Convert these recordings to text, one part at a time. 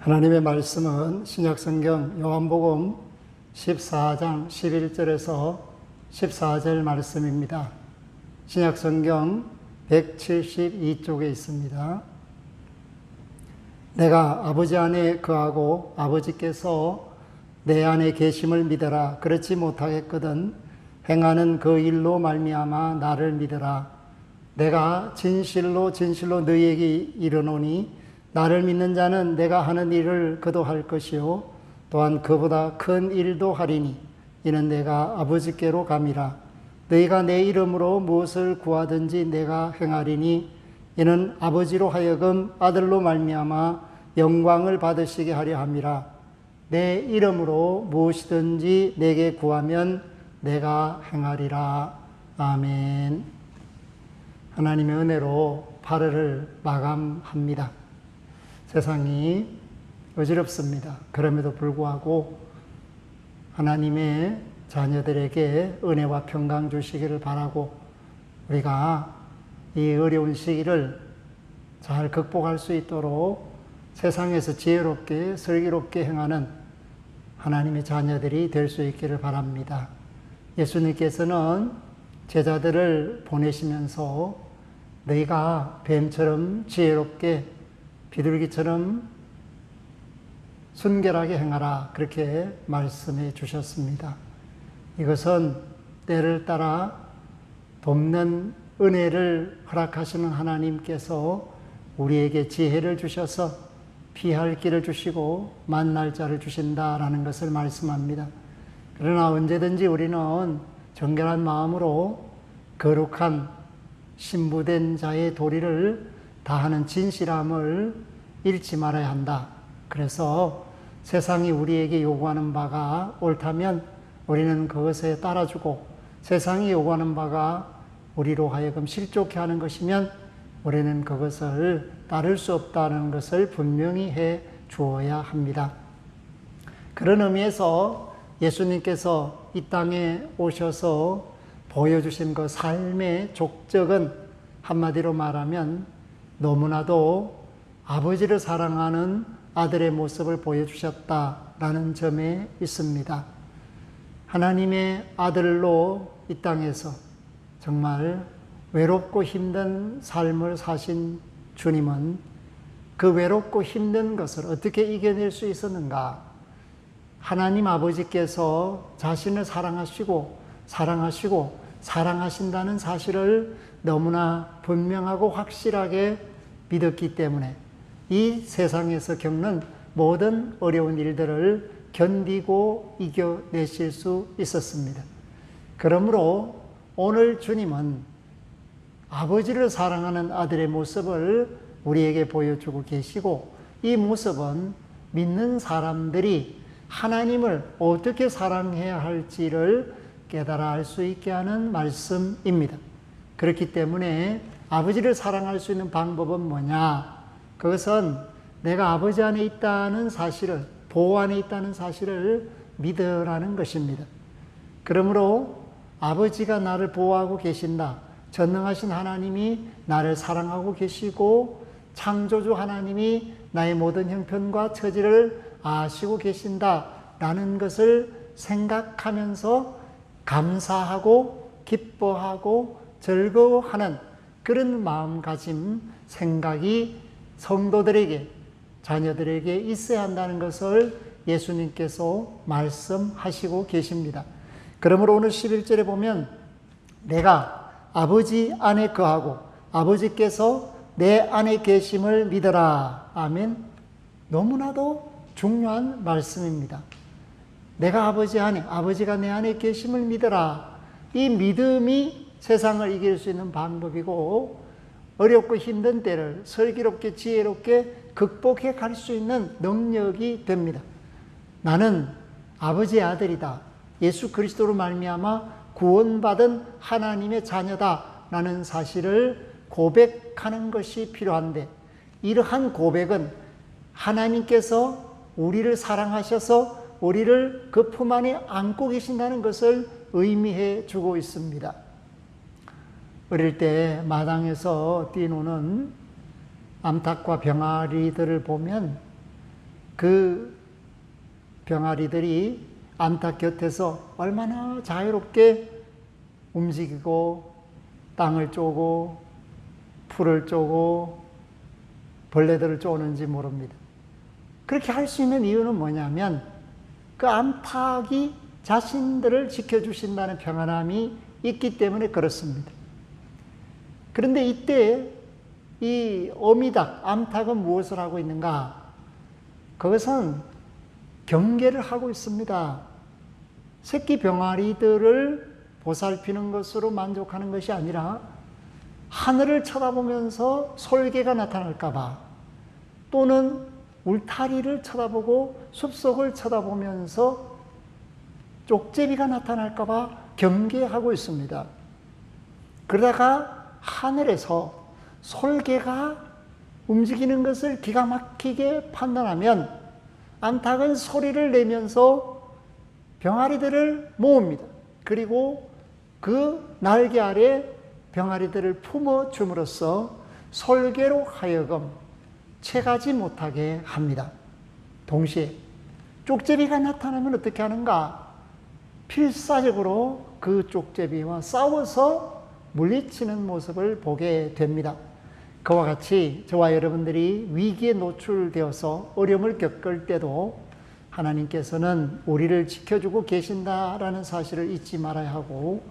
하나님의 말씀은 신약성경 요한복음 14장 11절에서 14절 말씀입니다. 신약성경 172쪽에 있습니다. 내가 아버지 안에 거하고 아버지께서 내 안에 계심을 믿어라. 그렇지 못하겠거든 행하는 그 일로 말미암아 나를 믿어라. 내가 진실로 너희에게 이르노니 나를 믿는 자는 내가 하는 일을 그도 할 것이요 또한 그보다 큰 일도 하리니 이는 내가 아버지께로 감이라. 너희가 내 이름으로 무엇을 구하든지 내가 행하리니 이는 아버지로 하여금 아들로 말미암아 영광을 받으시게 하려 함이라. 내 이름으로 무엇이든지 내게 구하면 내가 행하리라. 아멘. 하나님의 은혜로 8월을 마감합니다. 세상이 어지럽습니다. 그럼에도 불구하고 하나님의 자녀들에게 은혜와 평강 주시기를 바라고 우리가 이 어려운 시기를 잘 극복할 수 있도록 세상에서 지혜롭게 슬기롭게 행하는 하나님의 자녀들이 될 수 있기를 바랍니다. 예수님께서는 제자들을 보내시면서 너희가 뱀처럼 지혜롭게 비둘기처럼 순결하게 행하라 그렇게 말씀해 주셨습니다. 이것은 때를 따라 돕는 은혜를 허락하시는 하나님께서 우리에게 지혜를 주셔서 피할 길을 주시고 만날 자를 주신다라는 것을 말씀합니다. 그러나 언제든지 우리는 정결한 마음으로 거룩한 신부된 자의 도리를 다하는 진실함을 잃지 말아야 한다. 그래서 세상이 우리에게 요구하는 바가 옳다면 우리는 그것에 따라주고 세상이 요구하는 바가 우리로 하여금 실족해 하는 것이면 우리는 그것을 따를 수 없다는 것을 분명히 해 주어야 합니다. 그런 의미에서 예수님께서 이 땅에 오셔서 보여주신 그 삶의 족적은 한마디로 말하면 너무나도 아버지를 사랑하는 아들의 모습을 보여주셨다라는 점에 있습니다. 하나님의 아들로 이 땅에서 정말 외롭고 힘든 삶을 사신 주님은 그 외롭고 힘든 것을 어떻게 이겨낼 수 있었는가? 하나님 아버지께서 자신을 사랑하신다는 사실을 너무나 분명하고 확실하게 믿었기 때문에 이 세상에서 겪는 모든 어려운 일들을 견디고 이겨내실 수 있었습니다. 그러므로 오늘 주님은 아버지를 사랑하는 아들의 모습을 우리에게 보여주고 계시고 이 모습은 믿는 사람들이 하나님을 어떻게 사랑해야 할지를 깨달아 알 수 있게 하는 말씀입니다. 그렇기 때문에 아버지를 사랑할 수 있는 방법은 뭐냐? 그것은 내가 아버지 안에 있다는 사실을, 보호 안에 있다는 사실을 믿으라는 것입니다. 그러므로 아버지가 나를 보호하고 계신다. 전능하신 하나님이 나를 사랑하고 계시고 창조주 하나님이 나의 모든 형편과 처지를 아시고 계신다라는 것을 생각하면서 감사하고 기뻐하고 즐거워하는 그런 마음가짐, 생각이 성도들에게, 자녀들에게 있어야 한다는 것을 예수님께서 말씀하시고 계십니다. 그러므로 오늘 11절에 보면 내가 아버지 안에 거하고 아버지께서 내 안에 계심을 믿어라. 아멘. 너무나도 중요한 말씀입니다. 내가 아버지 안에, 아버지가 내 안에 계심을 믿어라. 이 믿음이 세상을 이길 수 있는 방법이고 어렵고 힘든 때를 슬기롭게 지혜롭게 극복해 갈 수 있는 능력이 됩니다. 나는 아버지의 아들이다. 예수 그리스도로 말미암아 구원받은 하나님의 자녀다. 라는 사실을 고백하는 것이 필요한데 이러한 고백은 하나님께서 우리를 사랑하셔서 우리를 그 품 안에 안고 계신다는 것을 의미해 주고 있습니다. 어릴 때 마당에서 뛰노는 암탉과 병아리들을 보면 그 병아리들이 암탉 곁에서 얼마나 자유롭게 움직이고 땅을 쪼고 풀을 쪼고 벌레들을 쪼는지 모릅니다. 그렇게 할 수 있는 이유는 뭐냐면 그 암탉이 자신들을 지켜주신다는 평안함이 있기 때문에 그렇습니다. 그런데 이때 이 어미닭, 암탉은 무엇을 하고 있는가? 그것은 경계를 하고 있습니다. 새끼 병아리들을 보살피는 것으로 만족하는 것이 아니라 하늘을 쳐다보면서 솔개가 나타날까 봐, 또는 울타리를 쳐다보고 숲속을 쳐다보면서 쪽제비가 나타날까 봐 경계하고 있습니다. 그러다가 하늘에서 솔개가 움직이는 것을 기가 막히게 판단하면 암탉은 소리를 내면서 병아리들을 모읍니다. 그리고 그 날개 아래 병아리들을 품어줌으로써 솔개로 하여금 채가지 못하게 합니다. 동시에 쪽제비가 나타나면 어떻게 하는가? 필사적으로 그 쪽제비와 싸워서 물리치는 모습을 보게 됩니다. 그와 같이 저와 여러분들이 위기에 노출되어서 어려움을 겪을 때도 하나님께서는 우리를 지켜주고 계신다라는 사실을 잊지 말아야 하고,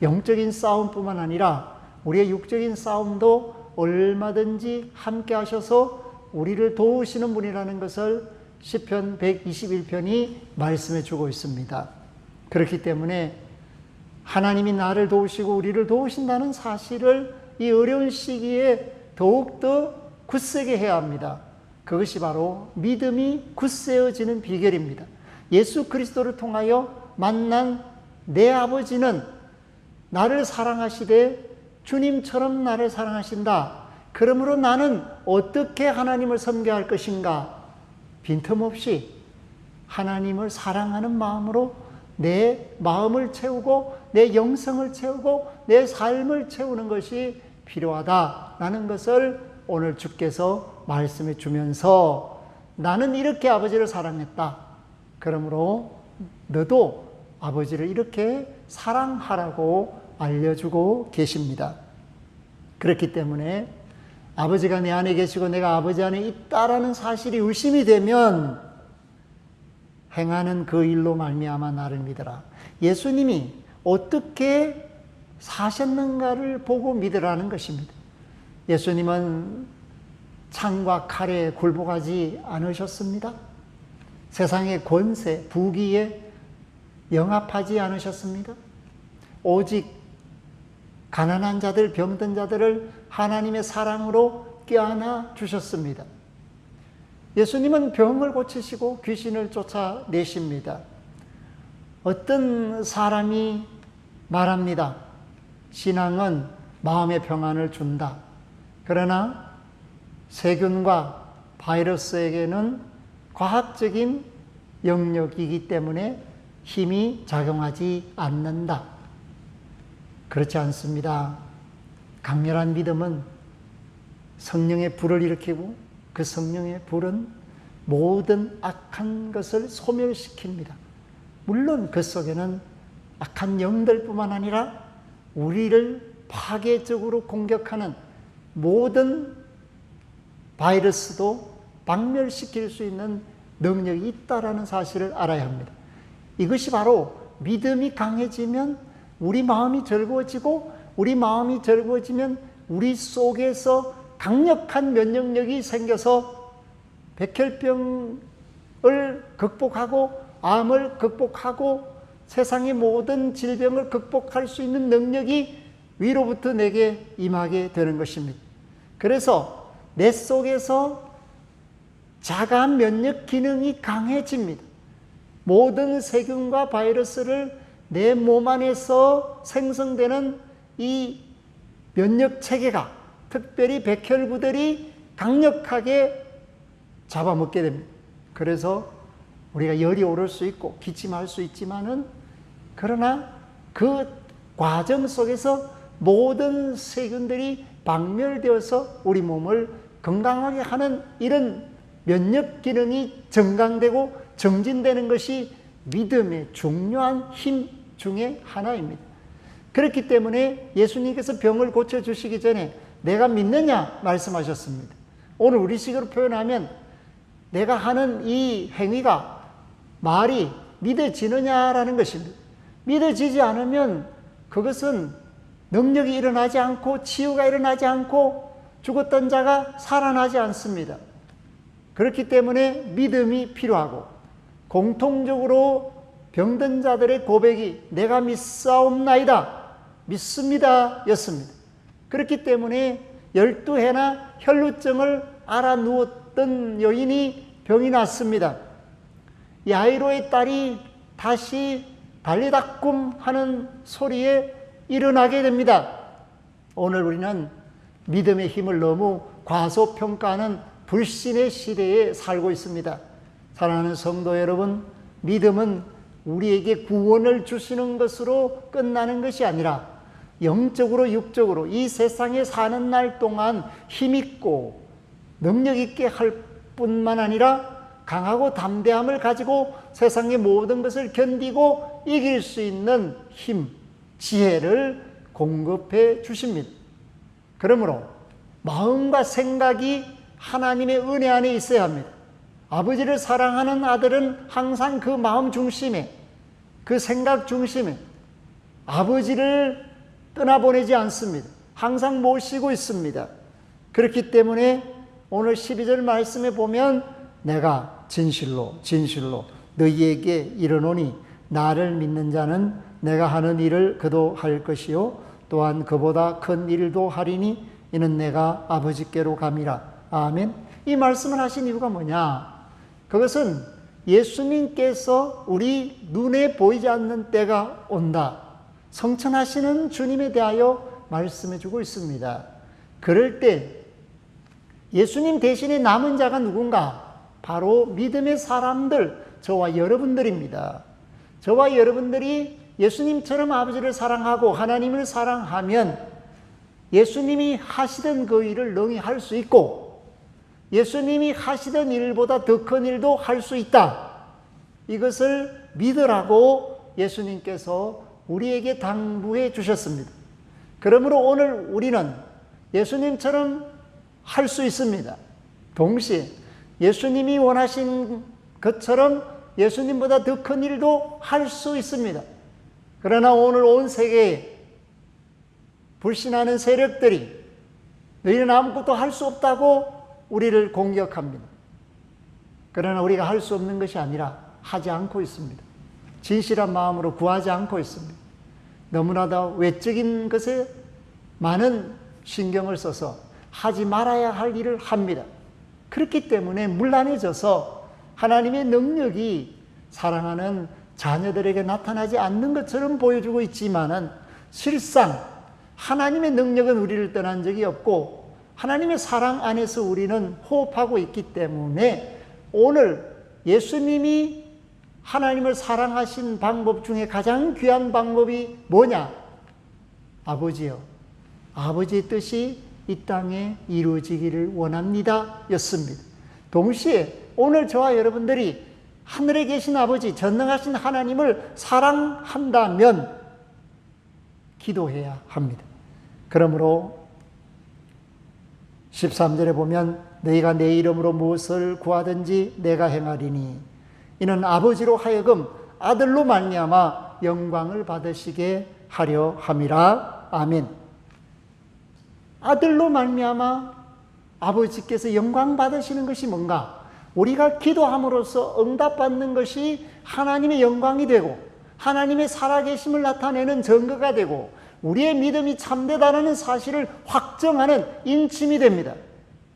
영적인 싸움뿐만 아니라 우리의 육적인 싸움도 얼마든지 함께 하셔서 우리를 도우시는 분이라는 것을 시편 121편이 말씀해 주고 있습니다. 그렇기 때문에 하나님이 나를 도우시고 우리를 도우신다는 사실을 이 어려운 시기에 더욱더 굳세게 해야 합니다. 그것이 바로 믿음이 굳세어지는 비결입니다. 예수 그리스도를 통하여 만난 내 아버지는 나를 사랑하시되 주님처럼 나를 사랑하신다. 그러므로 나는 어떻게 하나님을 섬겨야 할 것인가? 빈틈없이 하나님을 사랑하는 마음으로 내 마음을 채우고 내 영성을 채우고 내 삶을 채우는 것이 필요하다라는 것을 오늘 주께서 말씀해 주면서 나는 이렇게 아버지를 사랑했다. 그러므로 너도 아버지를 이렇게 사랑하라고 알려주고 계십니다. 그렇기 때문에 아버지가 내 안에 계시고 내가 아버지 안에 있다라는 사실이 의심이 되면 행하는 그 일로 말미암아 나를 믿어라. 예수님이 어떻게 사셨는가를 보고 믿으라는 것입니다. 예수님은 창과 칼에 굴복하지 않으셨습니다. 세상의 권세, 부귀에 영합하지 않으셨습니다. 오직 가난한 자들, 병든 자들을 하나님의 사랑으로 껴안아 주셨습니다. 예수님은 병을 고치시고 귀신을 쫓아내십니다. 어떤 사람이 말합니다. 신앙은 마음의 평안을 준다. 그러나 세균과 바이러스에게는 과학적인 영역이기 때문에 힘이 작용하지 않는다. 그렇지 않습니다. 강렬한 믿음은 성령의 불을 일으키고 그 성령의 불은 모든 악한 것을 소멸시킵니다. 물론 그 속에는 악한 영들뿐만 아니라 우리를 파괴적으로 공격하는 모든 바이러스도 박멸시킬 수 있는 능력이 있다라는 사실을 알아야 합니다. 이것이 바로 믿음이 강해지면 우리 마음이 즐거워지고, 우리 마음이 즐거워지면 우리 속에서 강력한 면역력이 생겨서 백혈병을 극복하고 암을 극복하고 세상의 모든 질병을 극복할 수 있는 능력이 위로부터 내게 임하게 되는 것입니다. 그래서 내 속에서 자가 면역 기능이 강해집니다. 모든 세균과 바이러스를 내 몸 안에서 생성되는 이 면역 체계가, 특별히 백혈구들이 강력하게 잡아먹게 됩니다. 그래서 우리가 열이 오를 수 있고 기침할 수 있지만은, 그러나 그 과정 속에서 모든 세균들이 박멸되어서 우리 몸을 건강하게 하는 이런 면역 기능이 정강되고 정진되는 것이 믿음의 중요한 힘 중에 하나입니다. 그렇기 때문에 예수님께서 병을 고쳐주시기 전에 내가 믿느냐 말씀하셨습니다. 오늘 우리식으로 표현하면 내가 하는 이 행위가 말이 믿어지느냐라는 것입니다. 믿어지지 않으면 그것은 능력이 일어나지 않고 치유가 일어나지 않고 죽었던 자가 살아나지 않습니다. 그렇기 때문에 믿음이 필요하고 공통적으로 병든 자들의 고백이 내가 믿사옵나이다, 믿습니다 였습니다. 그렇기 때문에 12해나 혈루증을 앓아 누웠던 여인이 병이 났습니다. 야이로의 딸이 다시 달리다꿈 하는 소리에 일어나게 됩니다. 오늘 우리는 믿음의 힘을 너무 과소평가하는 불신의 시대에 살고 있습니다. 사랑하는 성도 여러분, 믿음은 우리에게 구원을 주시는 것으로 끝나는 것이 아니라 영적으로 육적으로 이 세상에 사는 날 동안 힘있고 능력있게 할 뿐만 아니라 강하고 담대함을 가지고 세상의 모든 것을 견디고 이길 수 있는 힘, 지혜를 공급해 주십니다. 그러므로 마음과 생각이 하나님의 은혜 안에 있어야 합니다. 아버지를 사랑하는 아들은 항상 그 마음 중심에, 그 생각 중심에 아버지를 떠나보내지 않습니다. 항상 모시고 있습니다. 그렇기 때문에 오늘 12절 말씀에 보면 내가 진실로 너희에게 이르노니 나를 믿는 자는 내가 하는 일을 그도 할 것이요 또한 그보다 큰 일도 하리니 이는 내가 아버지께로 감이라. 아멘. 이 말씀을 하신 이유가 뭐냐? 그것은 예수님께서 우리 눈에 보이지 않는 때가 온다, 성천하시는 주님에 대하여 말씀해 주고 있습니다. 그럴 때 예수님 대신에 남은 자가 누군가? 바로 믿음의 사람들, 저와 여러분들입니다. 저와 여러분들이 예수님처럼 아버지를 사랑하고 하나님을 사랑하면 예수님이 하시던 그 일을 능히 할 수 있고 예수님이 하시던 일보다 더 큰 일도 할 수 있다. 이것을 믿으라고 예수님께서 우리에게 당부해 주셨습니다. 그러므로 오늘 우리는 예수님처럼 할 수 있습니다. 동시에 예수님이 원하신 것처럼 예수님보다 더 큰 일도 할 수 있습니다. 그러나 오늘 온 세계에 불신하는 세력들이 너희는 아무것도 할 수 없다고 우리를 공격합니다. 그러나 우리가 할 수 없는 것이 아니라 하지 않고 있습니다. 진실한 마음으로 구하지 않고 있습니다. 너무나도 외적인 것에 많은 신경을 써서 하지 말아야 할 일을 합니다. 그렇기 때문에 문란해져서 하나님의 능력이 사랑하는 자녀들에게 나타나지 않는 것처럼 보여주고 있지만은 실상 하나님의 능력은 우리를 떠난 적이 없고 하나님의 사랑 안에서 우리는 호흡하고 있기 때문에 오늘 예수님이 하나님을 사랑하신 방법 중에 가장 귀한 방법이 뭐냐? 아버지요, 아버지의 뜻이 이 땅에 이루어지기를 원합니다 였습니다. 동시에 오늘 저와 여러분들이 하늘에 계신 아버지, 전능하신 하나님을 사랑한다면 기도해야 합니다. 그러므로 13절에 보면 너희가 내 이름으로 무엇을 구하든지 내가 행하리니 이는 아버지로 하여금 아들로 말미암아 영광을 받으시게 하려 함이라. 아멘. 아들로 말미암아 아버지께서 영광 받으시는 것이 뭔가? 우리가 기도함으로써 응답받는 것이 하나님의 영광이 되고 하나님의 살아계심을 나타내는 증거가 되고 우리의 믿음이 참되다는 사실을 확정하는 인침이 됩니다.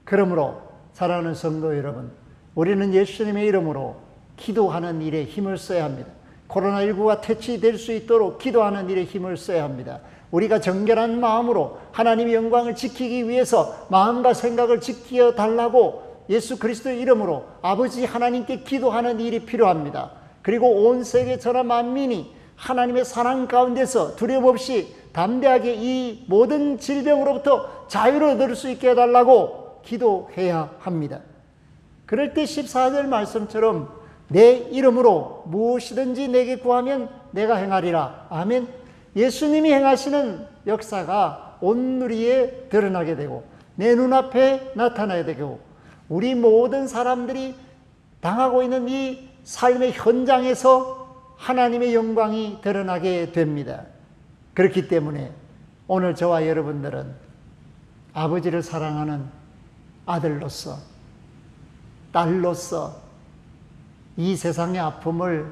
그러므로 사랑하는 성도 여러분, 우리는 예수님의 이름으로 기도하는 일에 힘을 써야 합니다. 코로나19가 퇴치될 수 있도록 기도하는 일에 힘을 써야 합니다. 우리가 정결한 마음으로 하나님의 영광을 지키기 위해서 마음과 생각을 지켜 달라고 예수 그리스도의 이름으로 아버지 하나님께 기도하는 일이 필요합니다. 그리고 온 세계 전하 만민이 하나님의 사랑 가운데서 두려움 없이 담대하게 이 모든 질병으로부터 자유를 얻을 수 있게 해달라고 기도해야 합니다. 그럴 때 14절 말씀처럼 내 이름으로 무엇이든지 내게 구하면 내가 행하리라. 아멘. 예수님이 행하시는 역사가 온 누리에 드러나게 되고 내 눈앞에 나타나야 되고 우리 모든 사람들이 당하고 있는 이 삶의 현장에서 하나님의 영광이 드러나게 됩니다. 그렇기 때문에 오늘 저와 여러분들은 아버지를 사랑하는 아들로서, 딸로서 이 세상의 아픔을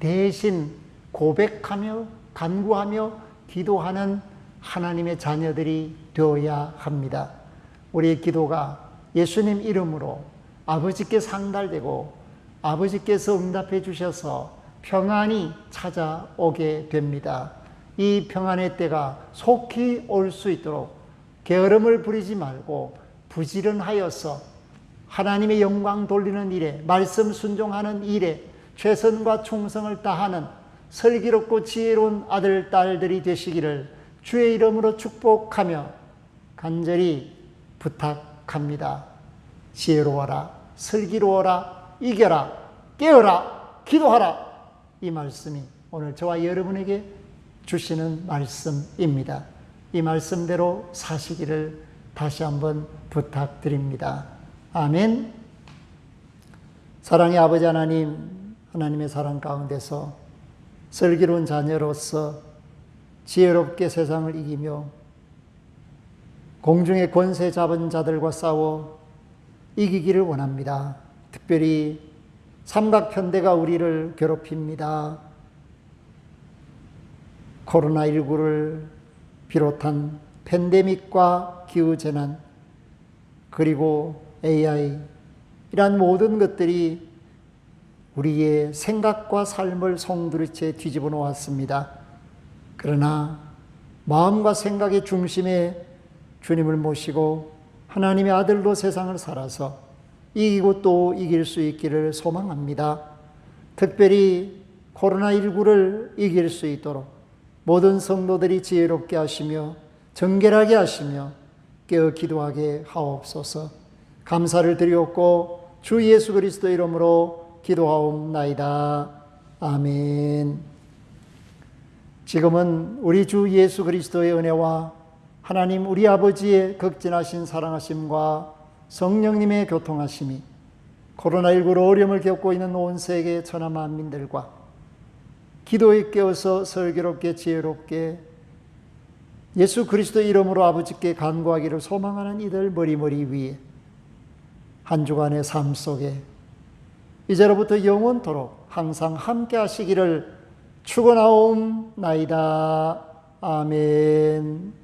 대신 고백하며 간구하며 기도하는 하나님의 자녀들이 되어야 합니다. 우리의 기도가 예수님 이름으로 아버지께 상달되고 아버지께서 응답해 주셔서 평안이 찾아오게 됩니다. 이 평안의 때가 속히 올 수 있도록 게으름을 부리지 말고 부지런하여서 하나님의 영광 돌리는 일에, 말씀 순종하는 일에 최선과 충성을 다하는 슬기롭고 지혜로운 아들, 딸들이 되시기를 주의 이름으로 축복하며 간절히 부탁합니다. 지혜로워라, 슬기로워라, 이겨라, 깨어라, 기도하라. 이 말씀이 오늘 저와 여러분에게 주시는 말씀입니다. 이 말씀대로 사시기를 다시 한번 부탁드립니다. 아멘. 사랑의 아버지 하나님, 하나님의 사랑 가운데서 슬기로운 자녀로서 지혜롭게 세상을 이기며 공중의 권세 잡은 자들과 싸워 이기기를 원합니다. 특별히 삼각편대가 우리를 괴롭힙니다. 코로나19를 비롯한 팬데믹과 기후재난, 그리고 AI, 이러한 모든 것들이 우리의 생각과 삶을 송두리째 뒤집어 놓았습니다. 그러나 마음과 생각의 중심에 주님을 모시고 하나님의 아들로 세상을 살아서 이기고 또 이길 수 있기를 소망합니다. 특별히 코로나19를 이길 수 있도록 모든 성도들이 지혜롭게 하시며 정결하게 하시며 깨어 기도하게 하옵소서. 감사를 드리옵고 주 예수 그리스도 이름으로 기도하옵나이다. 아멘. 지금은 우리 주 예수 그리스도의 은혜와 하나님 우리 아버지의 극진하신 사랑하심과 성령님의 교통하심이 코로나19로 어려움을 겪고 있는 온 세계 천하 만민들과 기도에 깨어서 슬기롭게 지혜롭게 예수 그리스도 이름으로 아버지께 간구하기를 소망하는 이들 머리머리 위에 한 주간의 삶 속에 이제로부터 영원토록 항상 함께 하시기를 축원하옵나이다. 아멘.